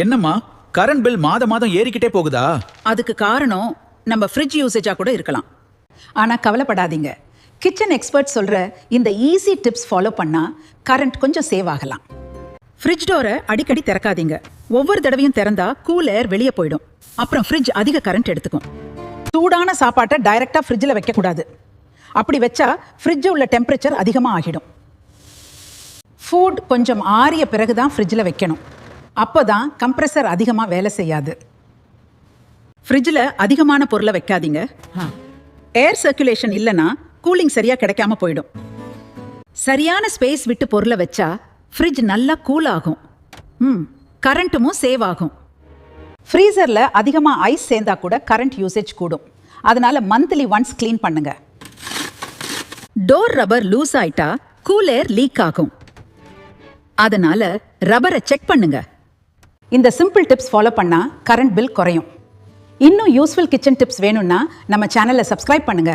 என்னம்மா current bill மாதம் ஏறிக்கிட்டே போகுதா? அதுக்கு காரணம் நம்ம ஃப்ரிட்ஜ் யூசேஜா கூட இருக்கலாம். ஆனா கவலைப்படாதீங்க, கிச்சன் எக்ஸ்பர்ட் சொல்ற இந்த ஈஸி டிப்ஸ் ஃபாலோ பண்ணா கரண்ட் கொஞ்சம் சேவ் ஆகலாம். ஃப்ரிட்ஜ் டோரை அடிக்கடி திறக்காதீங்க. ஒவ்வொரு தடவையும் திறந்தா கூல் ஏர் வெளியே போயிடும். அப்புறம் ஃப்ரிட்ஜ் அதிக கரண்ட் எடுத்துக்கும். சூடான சாப்பாட்டை டைரக்டா ஃப்ரிட்ஜில் வைக்கக்கூடாது. அப்படி வச்சா ஃப்ரிட்ஜ் உள்ள டெம்பரேச்சர் அதிகமாக ஆகிடும். ஃபுட் கொஞ்சம் ஆறிய பிறகுதான் ஃப்ரிட்ஜில் வைக்கணும். அப்போதான் கம்ப்ரெசர் அதிகமாக வேலை செய்யாது. ஃப்ரிட்ஜில் அதிகமான பொருளை வைக்காதீங்க. ஏர் சர்க்குலேஷன் இல்லைன்னா கூலிங் சரியாக கிடைக்காம போயிடும். சரியான ஸ்பேஸ் விட்டு பொருளை வச்சா ஃப்ரிட்ஜ் நல்லா கூல் ஆகும். கரண்ட்டும் சேவ் ஆகும். ஃப்ரீசரில் அதிகமாக ஐஸ் சேர்ந்தா கூட கரண்ட் யூசேஜ் கூடும். அதனால மந்த்லி ஒன்ஸ் க்ளீன் பண்ணுங்க. டோர் ரப்பர் லூஸ் ஆயிட்டா கூல் ஏர் லீக் ஆகும். அதனால ரப்பரை செக் பண்ணுங்க. இந்த சிம்பிள் டிப்ஸ் ஃபாலோ பண்ணா கரண்ட் பில் குறையும். இன்னும் யூஸ்ஃபுல் கிச்சன் டிப்ஸ் வேணும்னா நம்ம சேனலை சப்ஸ்கிரைப் பண்ணுங்க.